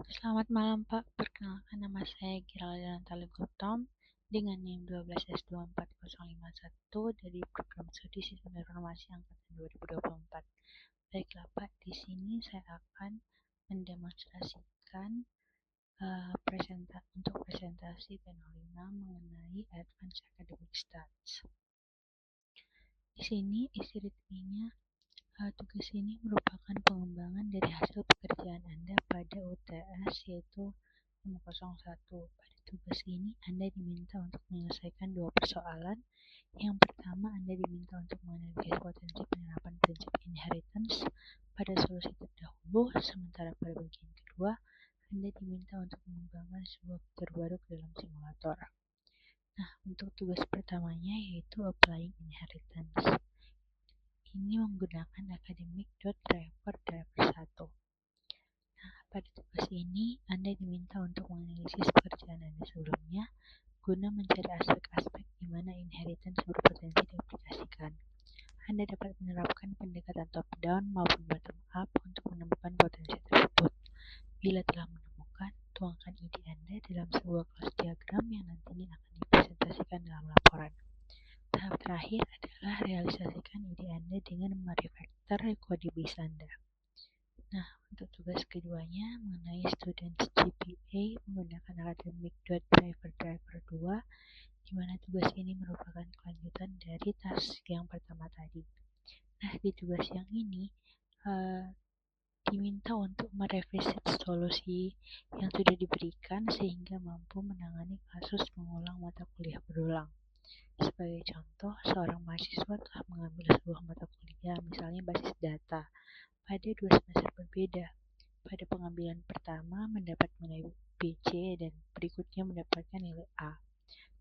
Selamat malam Pak, perkenalkan nama saya Giralda Natali Gautam dengan NIM 12S24051 dari Program Studi Sistem Informasi Angkatan 2024. Baiklah Pak, di sini saya akan mendemonstrasikan untuk presentasi fenomena mengenai Advanced Academic Stats. Di sini isi ritmenya tugas ini merupakan pengembangan dari hasil pekerjaan Anda pada UTS yaitu 601. Pada tugas ini Anda diminta untuk menyelesaikan dua persoalan. Yang pertama, Anda diminta untuk menganalisis potensi penerapan prinsip inheritance pada solusi terdahulu, sementara pada bagian kedua, Anda diminta untuk mengembangkan sebuah fitur baru ke dalam simulator. Nah, untuk tugas pertamanya yaitu applying inheritance. Ini menggunakan academic.driver1. Nah, pada tugas ini, Anda diminta untuk menganalisis pekerjaan Anda sebelumnya guna mencari aspek-aspek di mana inheritance berpotensi diaplikasikan. Anda dapat menerapkan pendekatan top-down maupun bottom-up untuk menemukan potensi tersebut. Bila telah menemukan, tuangkan ide Anda dalam sebuah kelas diagram yang nantinya akan dipresentasikan dalam laporan. Tahap terakhir adalah realisasikan ide Anda dengan merefactor kode base Anda. Nah, untuk tugas keduanya mengenai students GPA menggunakan academic.driver2, di mana tugas ini merupakan kelanjutan dari task yang pertama tadi. Nah, di tugas yang ini diminta untuk merevisit solusi yang sudah diberikan sehingga mampu menangani kasus mengulang mata kuliah berulang. Sebagai contoh, seorang mahasiswa telah mengambil sebuah mata kuliah, misalnya basis data, pada 2 semester berbeda. Pada pengambilan pertama mendapat nilai BC dan berikutnya mendapatkan nilai A.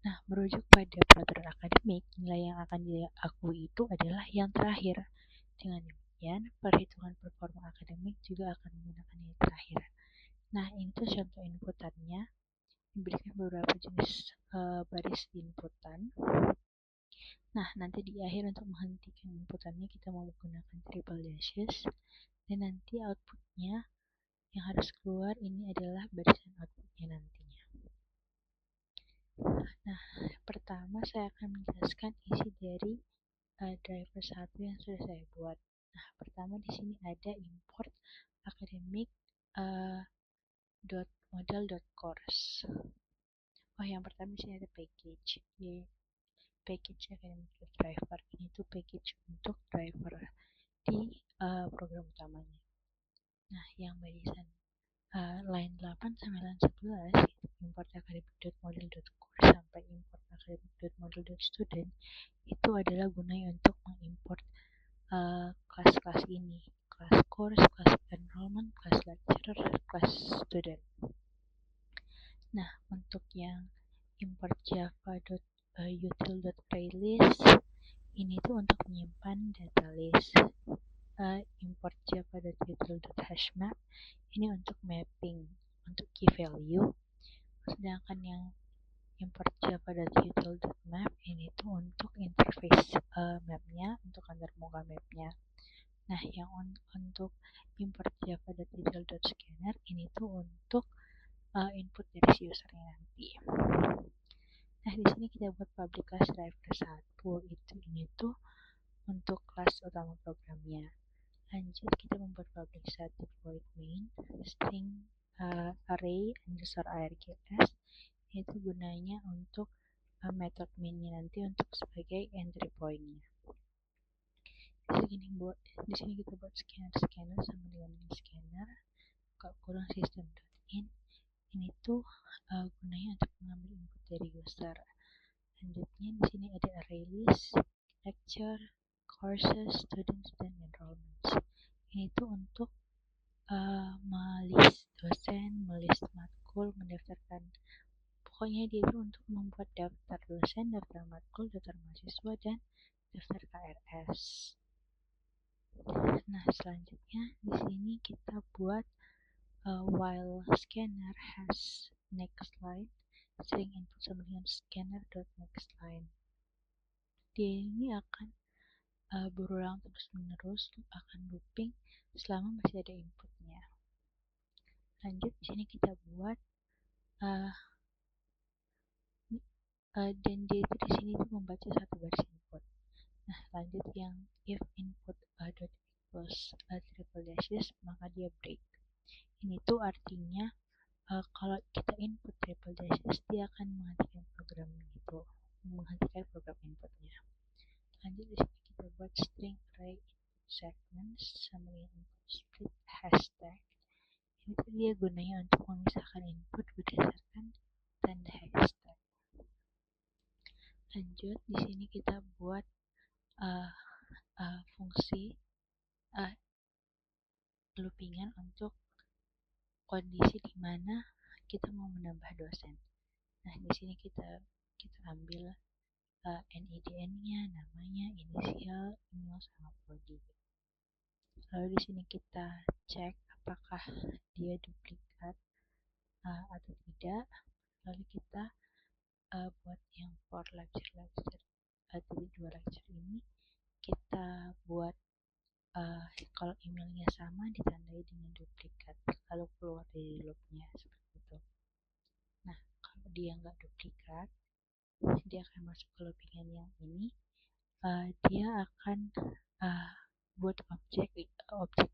Nah, merujuk pada peraturan akademik, nilai yang akan diakui itu adalah yang terakhir. Dengan demikian, perhitungan performa akademik juga akan menggunakan nilai terakhir. Nah, ini tuh contoh inputannya. Diberikan beberapa jenis baris inputan. Nah, nanti di akhir untuk menghentikan inputannya kita mau menggunakan triple dashes. Dan nanti outputnya yang harus keluar ini adalah barisan outputnya nantinya. Nah, pertama saya akan menjelaskan isi dari driver 1 yang sudah saya buat. Nah, pertama di sini ada import academic .model.course. Oh, yang pertama di sini ada package. Package academic driver ini tuh package untuk driver di program utamanya. Nah, yang barisan line 8 sampai line 11 import academic.model.course sampai import academic.model.student itu adalah gunanya untuk mengimport kelas-kelas ini, kelas course, kelas enrollment, kelas lecturer, kelas student. Nah, untuk yang import java.util.arraylist ini tuh untuk menyimpan data list. Import java.util.hashmap ini untuk mapping, untuk key value. Sedangkan yang import java.util.map ini tuh untuk interface mapnya, untuk antarmuka mapnya. Nah, yang untuk import java.util.scanner ini tuh untuk input dari si usernya nanti. Nah, di sini kita buat public class driver 1 ini tuh untuk kelas utama programnya. Lanjut kita membuat public static void main string array underscore args, itu gunanya untuk method mainnya nanti untuk sebagai entry pointnya. Di sini kita buat scanner sama dengan scanner kurang system.in. Ini tuh gunanya untuk mengambil input dari user. Lanjutnya di sini ada array list, lecture, courses, students, dan enrollments. Ini tuh untuk melist dosen, melist matkul, mendaftarkan. Pokoknya dia itu untuk membuat daftar dosen, daftar matkul, daftar mahasiswa, dan daftar KRS. Nah, selanjutnya di sini kita buat while scanner has next line, string input sama dengan scanner.nextLine. Dia ini akan berulang terus menerus, akan looping selama masih ada inputnya. Lanjut di sini kita buat dan dia itu di sini tuh membaca satu baris input. Nah, lanjut yang if input dot equals triple dashes, maka dia break. Ini tuh artinya kalau kita input triple dashes, dia akan menghentikan program itu, menghentikan program inputnya. Lanjut di sini kita buat string array input segments sama dengan input split hashtag. Ini tuh dia gunanya untuk memisahkan input berdasarkan tanda hashtag. Lanjut di sini kita buat fungsi loopingan untuk kondisi di mana kita mau menambah dosen. Nah, di sini kita ambil NIDN-nya, namanya, inisial, email, sama prodi. Lalu di sini kita cek apakah dia duplikat atau tidak. Lalu kita buat yang for lecture atau dua lecture ini, kita buat kalau emailnya sama ditandai dengan duplikat, lalu keluar dari loopnya seperti itu. Nah, kalau dia nggak duplikat, dia akan masuk ke loopingan yang ini. Dia akan buat objek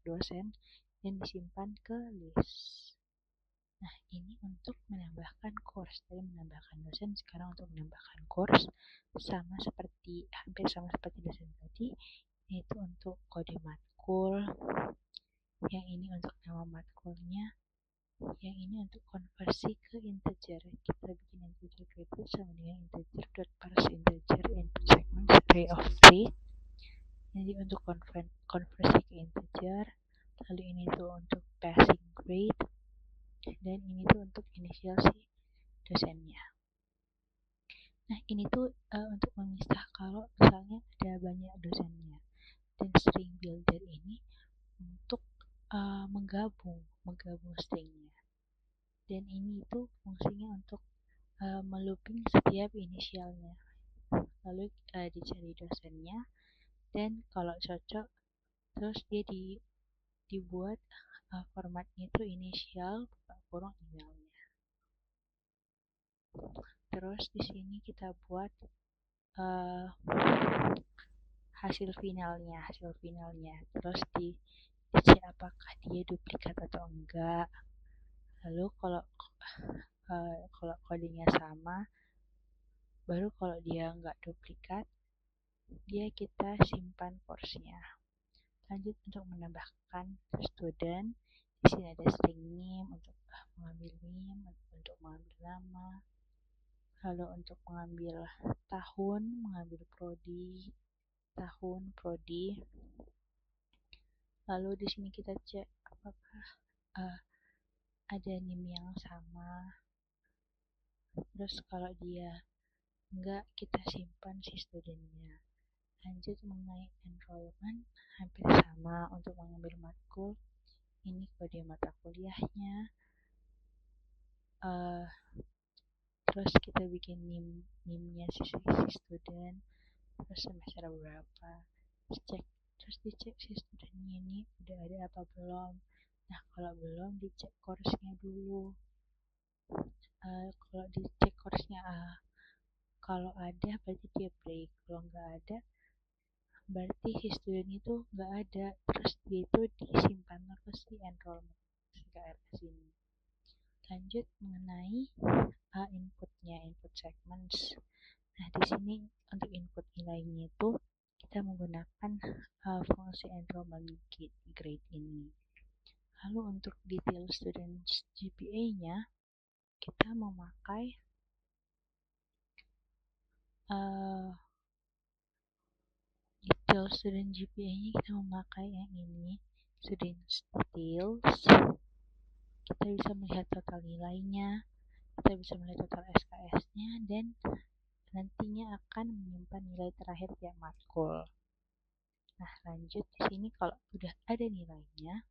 dosen dan disimpan ke list. Nah, ini untuk menambahkan course. Tadi menambahkan dosen, sekarang untuk menambahkan course hampir sama seperti dosen tadi, yaitu untuk kode matkul. Yang ini untuk nama matkulnya. Yang ini untuk konversi ke integer. Kita bikin integer itu sama dengan integer dot parse integer input segment array of 3. Jadi untuk konversi ke integer. Lalu ini tuh untuk passing grade. Dan ini tuh untuk inisial si dosennya. Nah, ini tuh untuk memisah kalau misalnya ada banyak dosennya. Dan string builder ini untuk menggabung stringnya. Dan ini itu fungsinya untuk melooping setiap inisialnya. Lalu dicari dosennya, dan kalau cocok terus dia dibuat formatnya itu inisial buka kurung emailnya. Terus di sini kita buat hasil finalnya. Terus dicek apakah dia duplikat atau enggak. Lalu kalau kodenya sama, baru kalau dia enggak duplikat, dia kita simpan course-nya. Lanjut untuk menambahkan student. Di sini ada string name untuk mengambil name, untuk mengambil nama. Lalu untuk mengambil tahun, mengambil prodi, tahun, prodi. Lalu di sini kita cek apakah ada name yang sama. Terus kalau dia enggak, kita simpan si studentnya. Lanjut mengenai enrollment, hampir sama untuk mengambil matkul. Ini kode mata kuliahnya. Terus kita bikin NIM-nya si student. Terus semester berapa. Terus dicek si studentnya ini udah ada apa belum. Nah, kalau belum, dicek course-nya dulu. Kalau dicek course-nya kalau ada berarti dia break. Kalau nggak ada, berarti si student itu nggak ada. Terus dia itu disimpan terus di enrollment CKRS ini. Lanjut mengenai inputnya, input segments. Nah, di sini untuk input nilainya itu kita menggunakan fungsi enrollment grade ini. Lalu untuk detail students GPA-nya, kita memakai detail student GPA-nya, kita memakai yang ini, students details. Kita bisa melihat total nilainya, kita bisa melihat total SKS-nya, dan nantinya akan menyimpan nilai terakhir tiap matkul. Nah, lanjut di sini kalau udah ada nilainya,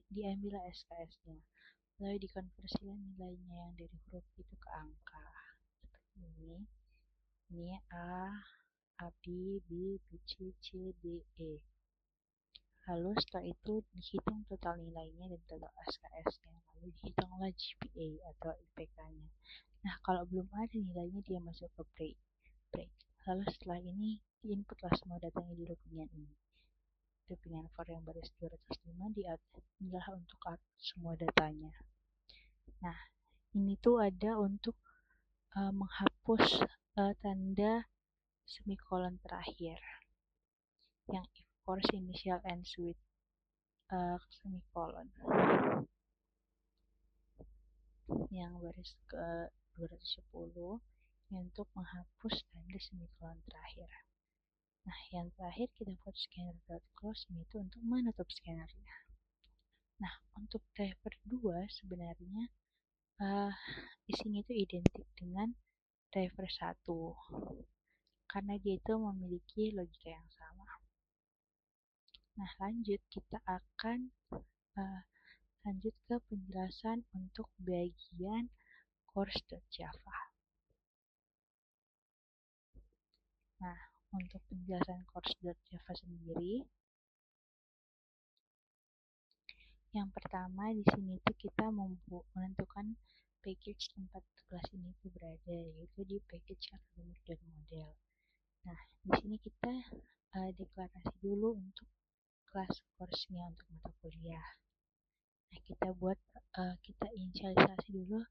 diambil SKS-nya, lalu dikonversikan nilainya yang dari huruf itu ke angka. Seperti ini. Ini A, B, B, C, D, E. Lalu setelah itu dihitung total nilainya dan total SKS-nya. Lalu dihitunglah GPA atau IPK-nya. Nah, kalau belum ada nilainya dia masuk ke break. Lalu setelah ini diinputlah semua datanya di loopingan ini. Loopingan for yang baris 205 inilah untuk semua datanya. Nah, ini tuh ada untuk menghapus tanda semikolon terakhir yang if course initial ends with semikolon. Yang baris ke 210 untuk menghapus tanda semikolon terakhir. Nah, yang terakhir kita buat scanner.close itu untuk menutup scannernya. Nah, untuk driver 2 sebenarnya isinya itu identik dengan driver 1 karena dia itu memiliki logika yang sama. Nah, lanjut kita akan lanjut ke penjelasan untuk bagian course.java. Nah, untuk penjelasan course.java sendiri, yang pertama di sini tuh kita menentukan package tempat kelas ini tuh berada, yaitu di package academic dan model. Nah, di sini kita deklarasi dulu untuk kelas course-nya untuk mata kuliah. Nah, kita inisialisasi dulu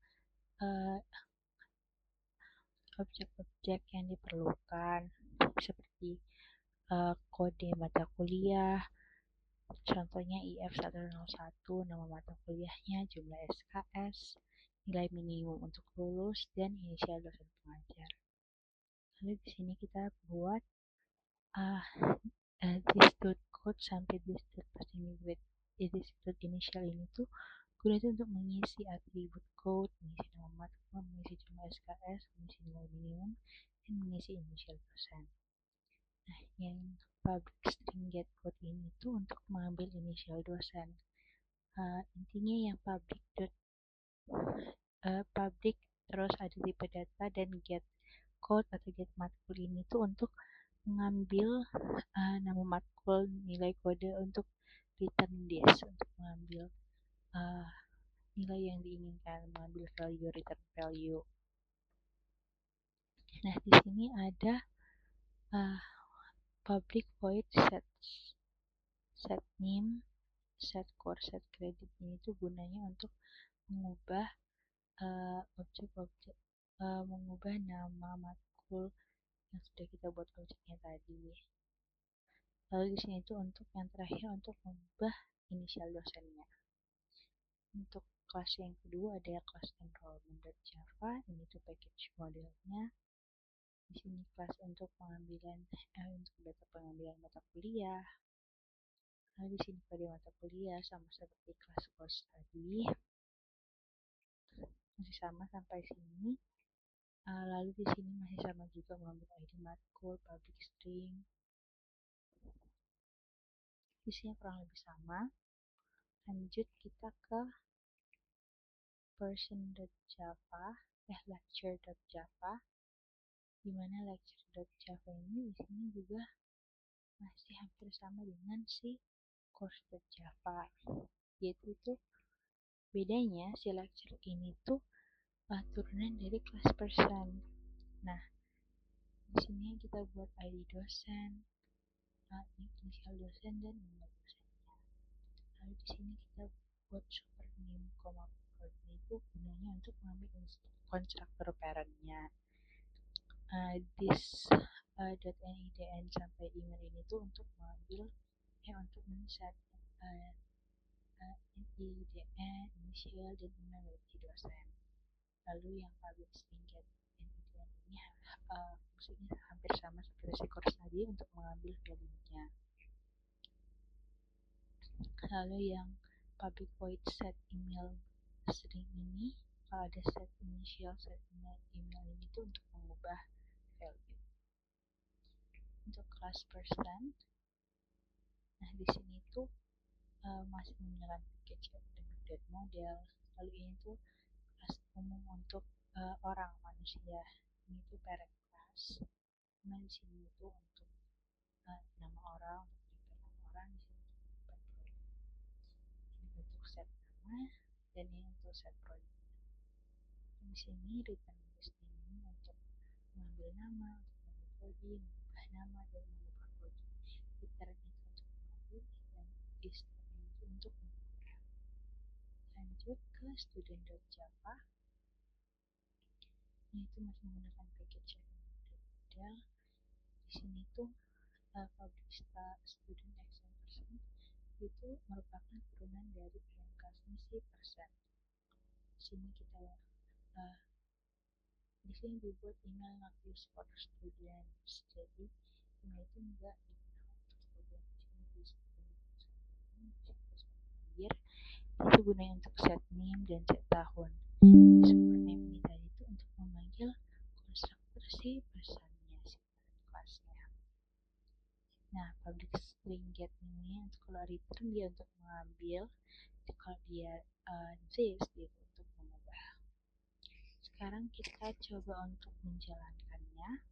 objek-objek yang diperlukan seperti kode mata kuliah, contohnya IF101, nama mata kuliahnya, jumlah SKS, nilai minimum untuk lulus, dan inisial dosen pengajar. Lalu di sini kita buat this code sampai this passing with this initial ini tuh gunanya untuk mengisi atribut code, mengisi nama matkul, mengisi jumlah SKS, mengisi nilai minimum, dan mengisi inisial dosen. Nah, yang public string get code ini tuh untuk mengambil inisial dosen. Intinya yang public terus ada tipe data dan get code atau get matkul ini tuh untuk mengambil nama matkul, nilai kode untuk return this, untuk mengambil nilai yang diinginkan, mengambil value, return value. Nah, di sini ada public void set name, set course, set credit. Ini tuh gunanya untuk mengubah objek-objek, mengubah nama matkul yang sudah kita buat objeknya tadi. Lalu di sini itu untuk yang terakhir untuk mengubah inisial dosennya. Untuk kelas yang kedua ada kelas enrollment.java, ini tuh package modelnya. Di sini kelas untuk pengambilan untuk data pengambilan mata kuliah. Lalu di sini kode mata kuliah sama seperti kelas course tadi. Masih sama sampai sini. Lalu di sini masih sama juga mengambil ID matkul, public string. Di sini kurang lebih sama. Lanjut kita ke version.java, lecture.java. Di mana lecture.java ini di sini juga masih hampir sama dengan si course.java. Yaitu tuh bedanya si lecture ini tuh turunan dari kelas person. Nah, di sini kita buat ID dosen, inisial dosen dan nama dosennya. Lalu di sini kita buat super name, itu gunanya untuk mengambil konstruktor parentnya. This .nidn sampai email ini tuh untuk mengambil untuk men-set nidn, inisial dan email dari dosen. Lalu yang public string get nidn ini fungsinya hampir sama seperti si course tadi untuk mengambil value-nya. Lalu yang public void set email string ini, kalau ada set initial, set email ini tuh untuk mengubah value. Untuk kelas person, nah di sini tuh masih menggunakan package academic model. Lalu ini tuh kelas umum untuk orang manusia. Ini tuh parent class. Nah di sini itu untuk nama orang, untuk nama orang di sini pertama, dan ini untuk set project. Di sini return list ini untuk mengambil nama, untuk mengambil mengubah nama, dan mengubah kode. Return itu untuk mengambil, dan display itu untuk mengubah. Lanjut ke student.java. Ini itu masih menggunakan package yang berbeda. Di sini tuh public student exam% itu merupakan turunan dari presentasi persen. Di sini kita di sini dibuat email not used for students, jadi email itu enggak digunakan untuk student. Di sini itu gunanya untuk set name dan set tahun. Super name ini tadi itu untuk memanggil konstruktor si pesannya, si kelasnya. Nah, public string get ini untuk kalau return dia untuk mengambil, kalau dia this dia untuk mengubah. Sekarang kita coba untuk menjalankannya.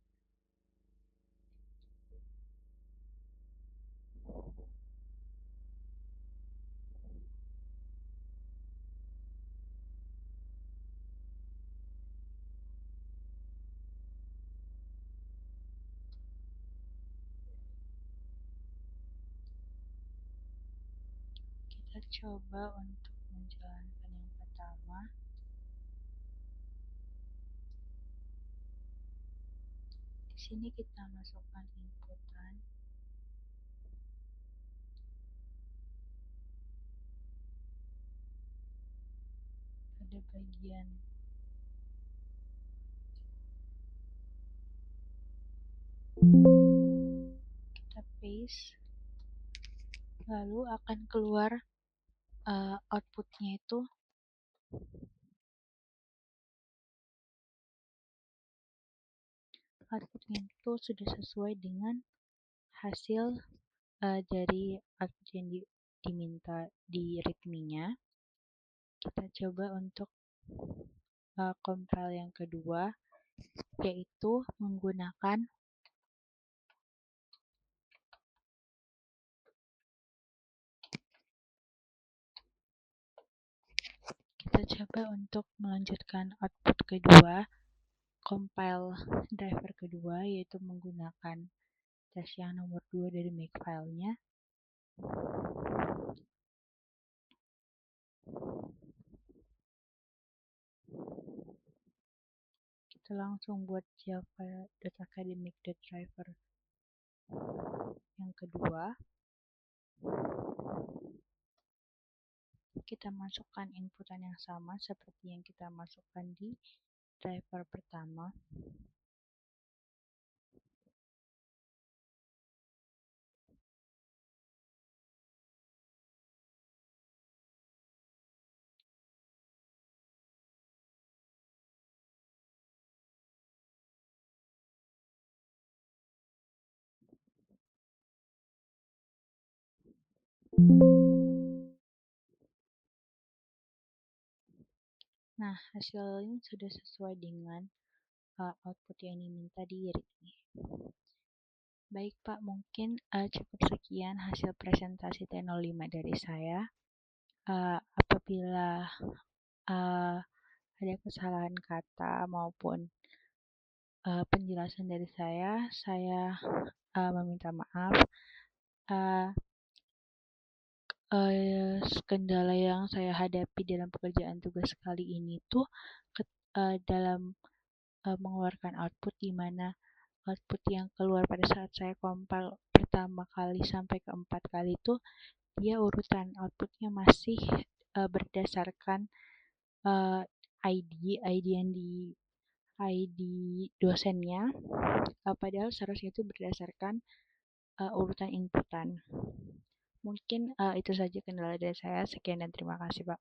Kita coba untuk menjalankan yang pertama. Di sini kita masukkan inputan. Pada bagian kita paste, lalu akan keluar outputnya itu sudah sesuai dengan hasil dari output yang diminta di readme-nya. Kita coba untuk compile yang kedua, yaitu menggunakan kita coba untuk melanjutkan output kedua, compile driver kedua, yaitu menggunakan dash yang nomor 2 dari makefile-nya. Kita langsung buat java.academic.driver yang kedua. Kita masukkan inputan yang sama seperti yang kita masukkan di driver pertama. Nah, hasilnya sudah sesuai dengan output yang diminta di readme. Baik Pak, mungkin cukup sekian hasil presentasi T05 dari saya. Apabila ada kesalahan kata maupun penjelasan dari saya meminta maaf. Kendala yang saya hadapi dalam pekerjaan tugas kali ini tuh dalam mengeluarkan output, di mana output yang keluar pada saat saya compile pertama kali sampai keempat kali itu dia urutan outputnya masih berdasarkan ID yang di ID dosennya, padahal seharusnya itu berdasarkan urutan inputan. Mungkin itu saja kendala dari saya. Sekian dan terima kasih, Pak.